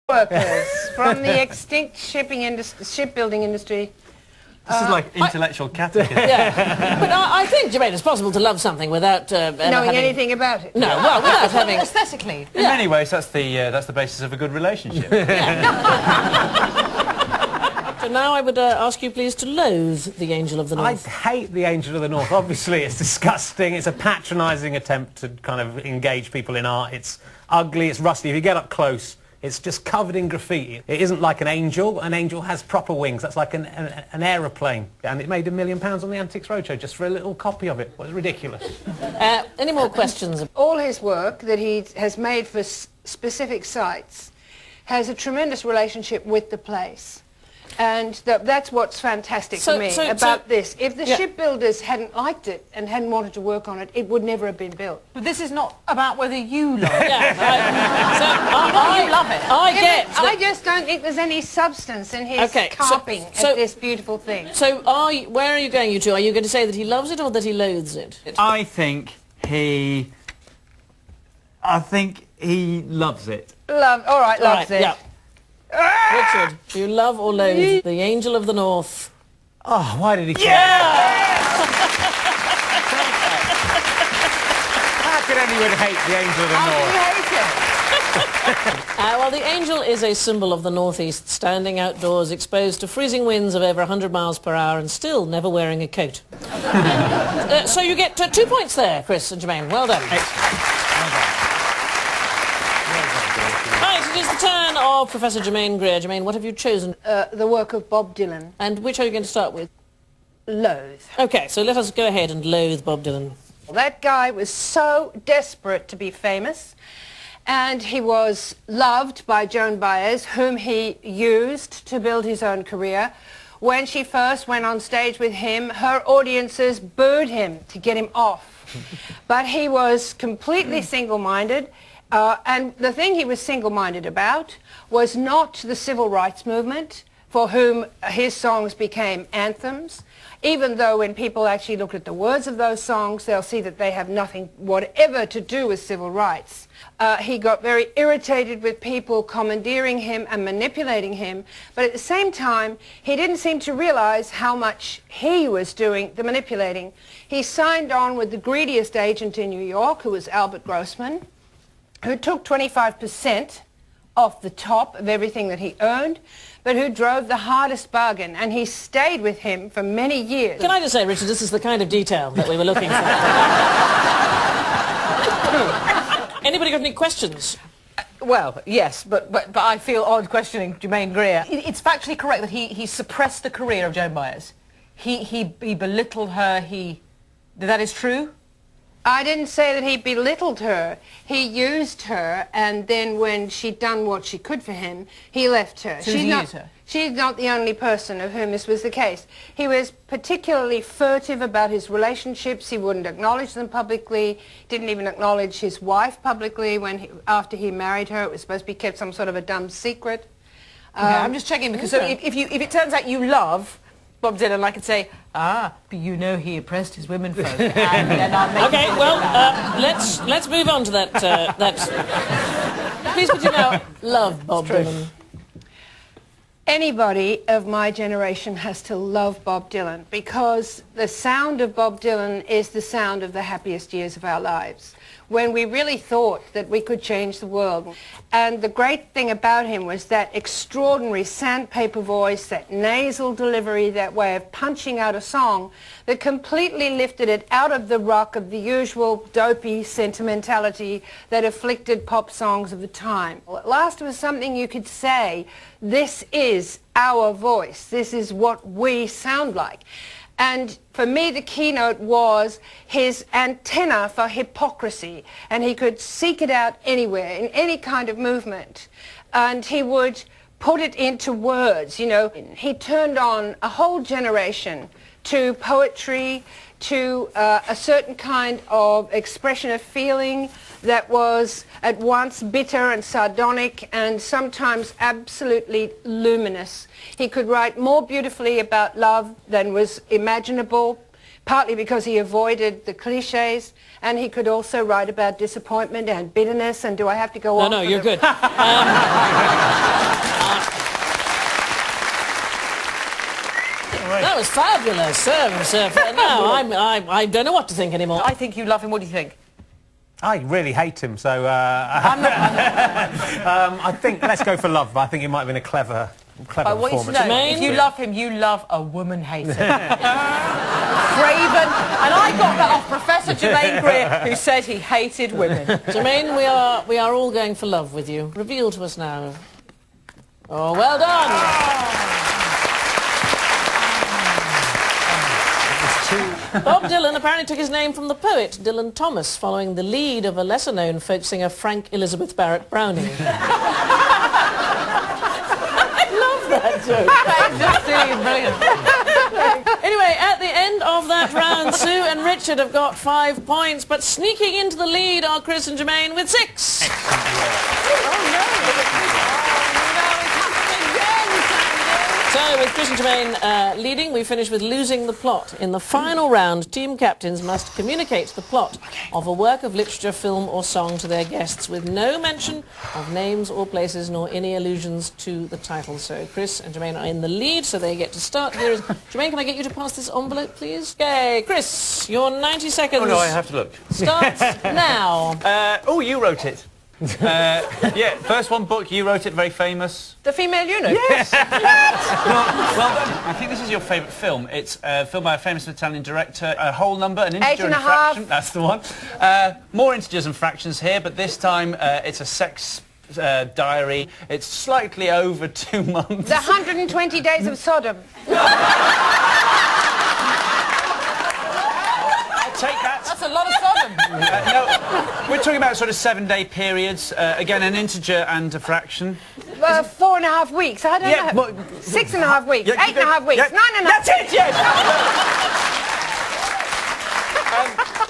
workers from the extinct shipbuilding industry. This is like intellectual catechism. Yeah. But I think, Germaine, it's possible to love something without knowing anything about it. No, well, without having... Aesthetically. In many ways, that's the basis of a good relationship. So now I would ask you, please, to loathe the Angel of the North. I hate the Angel of the North. Obviously, it's disgusting. It's a patronising attempt to kind of engage people in art. It's ugly, it's rusty. If you get up close, it's just covered in graffiti. It isn't like an angel. An angel has proper wings. That's like an aeroplane. And it made £1 million on the Antiques Roadshow just for a little copy of it. It was ridiculous. Any more questions? All his work that he has made for specific sites has a tremendous relationship with the place. And that's what's fantastic for me about this. If the shipbuilders hadn't liked it and hadn't wanted to work on it, it would never have been built. But this is not about whether you love it. I love it. I just don't think there's any substance in his carping at this beautiful thing. So where are you going, you two? Are you going to say that he loves it or that he loathes it? I think he loves it. All right, loves it. Yeah. Richard, do you love or loathe the Angel of the North? Oh, why did he care? Yeah! How could anyone hate the Angel of the North? How do you hate it? Well, the angel is a symbol of the northeast, standing outdoors, exposed to freezing winds of over 100 miles per hour and still never wearing a coat. So you get 2 points there, Chris and Germaine. Well done. Right, it is the turn of Professor Germaine Greer. Germaine, what have you chosen? The work of Bob Dylan. And which are you going to start with? Loathe. OK, so let us go ahead and loathe Bob Dylan. That guy was so desperate to be famous, and he was loved by Joan Baez, whom he used to build his own career. When she first went on stage with him, her audiences booed him to get him off. But he was completely single-minded. And the thing he was single-minded about was not the civil rights movement, for whom his songs became anthems, even though when people actually look at the words of those songs, they'll see that they have nothing whatever to do with civil rights. He got very irritated with people commandeering him and manipulating him, but at the same time, he didn't seem to realize how much he was doing the manipulating. He signed on with the greediest agent in New York, who was Albert Grossman, who took 25% off the top of everything that he owned, but who drove the hardest bargain, and he stayed with him for many years. Can I just say, Richard, this is the kind of detail that we were looking for. Anybody got any questions? Well, yes, but I feel odd questioning Germaine Greer. It's factually correct that he suppressed the career of Joan Baez. He belittled her, that is true? I didn't say that he belittled her. He used her, and then when she'd done what she could for him, he left her. So She's not the only person of whom this was the case. He was particularly furtive about his relationships. He wouldn't acknowledge them publicly. Didn't even acknowledge his wife publicly after he married her. It was supposed to be kept some sort of a dumb secret. Okay, I'm just checking because so if it turns out you love Bob Dylan, I could say, but you know he oppressed his womenfolk. Okay, well, let's move on to that. Please, could you now love Bob Dylan? Anybody of my generation has to love Bob Dylan, because the sound of Bob Dylan is the sound of the happiest years of our lives, when we really thought that we could change the world. And the great thing about him was that extraordinary sandpaper voice, that nasal delivery, that way of punching out a song that completely lifted it out of the ruck of the usual dopey sentimentality that afflicted pop songs of the time. At last it was something you could say, this is our voice, this is what we sound like. And for me, the keynote was his antenna for hypocrisy, and he could seek it out anywhere, in any kind of movement. And he would put it into words, you know. He turned on a whole generation to poetry, to a certain kind of expression of feeling that was at once bitter and sardonic and sometimes absolutely luminous. He could write more beautifully about love than was imaginable, partly because he avoided the cliches, and he could also write about disappointment and bitterness. And do I have to go on? No, you're good. That was fabulous. No, I don't know what to think anymore. I think you love him. What do you think? I really hate him, so I'm not... I think let's go for love. But I think it might have been a clever I want you to performance. know, if you love him, you love a woman hater. Craven, and I got that off Professor Germaine Greer, who said he hated women. Germaine, we are all going for love with you. Reveal to us now. Oh, well done. Bob Dylan apparently took his name from the poet Dylan Thomas, following the lead of a lesser-known folk singer Frank Elizabeth Barrett Browning. I love that joke. It's just silly and brilliant. Anyway, at the end of that round, Sue and Richard have got 5 points, but sneaking into the lead are Chris and Germaine with 6. So, with Chris and Germaine leading, we finish with losing the plot. In the final round, team captains must communicate the plot of a work of literature, film or song to their guests with no mention of names or places nor any allusions to the title. So Chris and Germaine are in the lead, so they get to start. Here is... Germaine, can I get you to pass this envelope, please? Okay, Chris, your 90 seconds... Oh, no, I have to look. ...starts now. Oh, you wrote it. Yeah, first one book, you wrote it, very famous. The Female Eunuch? Yes! well done. I think this is your favourite film. It's a film by a famous Italian director, a whole number, an integer and a fraction. That's the one. More integers and fractions here, but this time it's a sex diary. It's slightly over 2 months. The 120 Days of Sodom. Take that. That's a lot of Sodom. No, we're talking about sort of 7-day periods. Again, an integer and a fraction. 4.5 weeks. I don't know. Well, 6.5 weeks. Yeah, 8.5 weeks. Yeah, 9.5. That's it. Yes.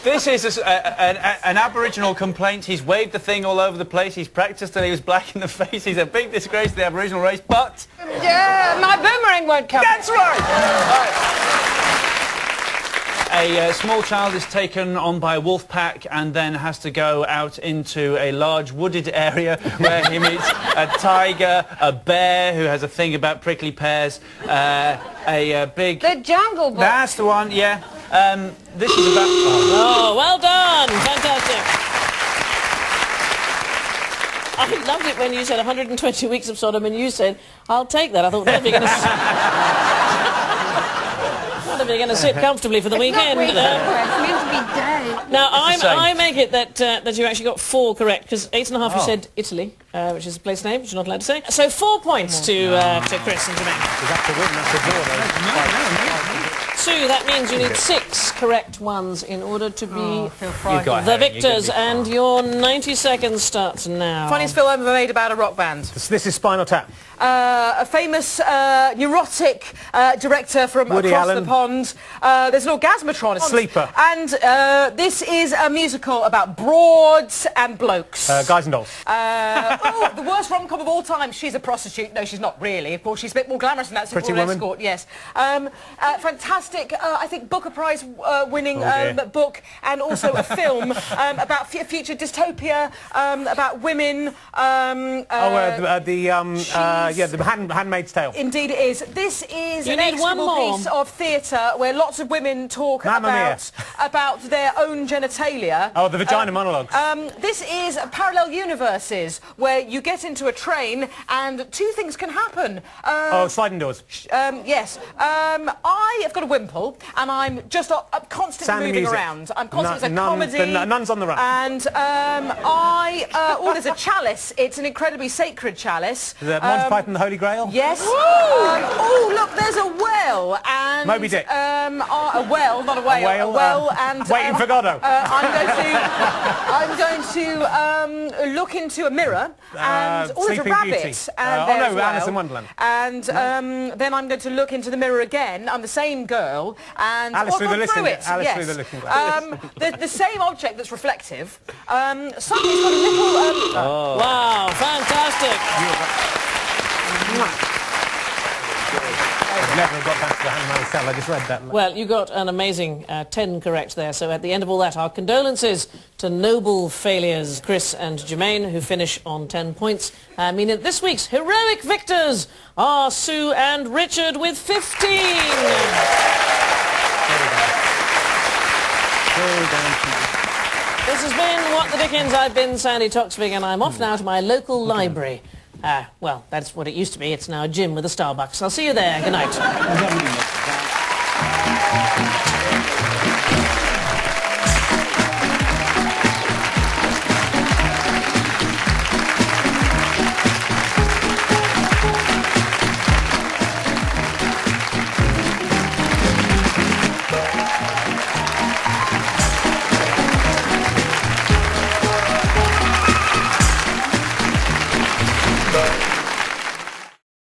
This is an Aboriginal complaint. He's waved the thing all over the place. He's practised till he was black in the face. He's a big disgrace to the Aboriginal race, but... Yeah, my boomerang won't come. That's right! Right. A small child is taken on by a wolf pack and then has to go out into a large wooded area where he meets a tiger, a bear who has a thing about prickly pears, a big... The Jungle Book. That's the one, yeah. This is about... Oh, well done. Fantastic. I loved it when you said 120 weeks of Sodom and you said, I'll take that. I thought, well, if you're going to sit comfortably for the weekend. It's meant to be day. Now, I make it that you actually got 4 correct, because 8.5 you said Italy, which is a place name, which you're not allowed to say. So 4 points to Chris and Germaine. That's a win, that's a draw, though. Sue, that means you need 6 correct ones in order to be the victors, and your 90 seconds starts now. Funniest film ever made about a rock band. This is Spinal Tap. A famous neurotic director from Woody across Allen. the pond. There's an orgasmatron. Sleeper. And this is a musical about broads and blokes. Guys and Dolls. Oh, the worst rom-com of all time. She's a prostitute. No, she's not really. Of course, she's a bit more glamorous than that. Pretty Woman. Escort, yes. Fantastic, I think, Booker Prize winning book, and also a film about future dystopia, about women. The Handmaid's Tale. Indeed it is. This is You an need one execrable more. piece of theatre where lots of women talk about their own genitalia. Oh, the vagina monologues. This is parallel universes where you get into a train and 2 things can happen. Sliding Doors. Yes. I have got a wimple and I'm just constantly moving around. I'm constantly... It's a comedy. The Nuns on the Run. And there's a chalice. It's an incredibly sacred chalice. The Monty Python and the Holy Grail? Yes. Oh, look, there's a well and... Moby Dick. A well, not a whale. A whale. A well and... Waiting for Godot. I'm going to look into a mirror and... there's a Sleeping rabbit. Beauty. And Alice in Wonderland. And then I'm going to look into the mirror again. I'm the same girl. And Alice through the Looking Glass. Alice through the Looking Glass. The same object that's reflective. Suddenly it's got a little... Wow, fantastic. I've never got back to the myself. I just read that. Well, you got an amazing 10 correct there, so at the end of all that, our condolences to noble failures, Chris and Germaine, who finish on 10 points. Meaning this week's heroic victors are Sue and Richard with 15. This has been What the Dickens. I've been Sandi Toksvig, and I'm off now to my local library. Well, that's what it used to be. It's now a gym with a Starbucks. I'll see you there. Good night.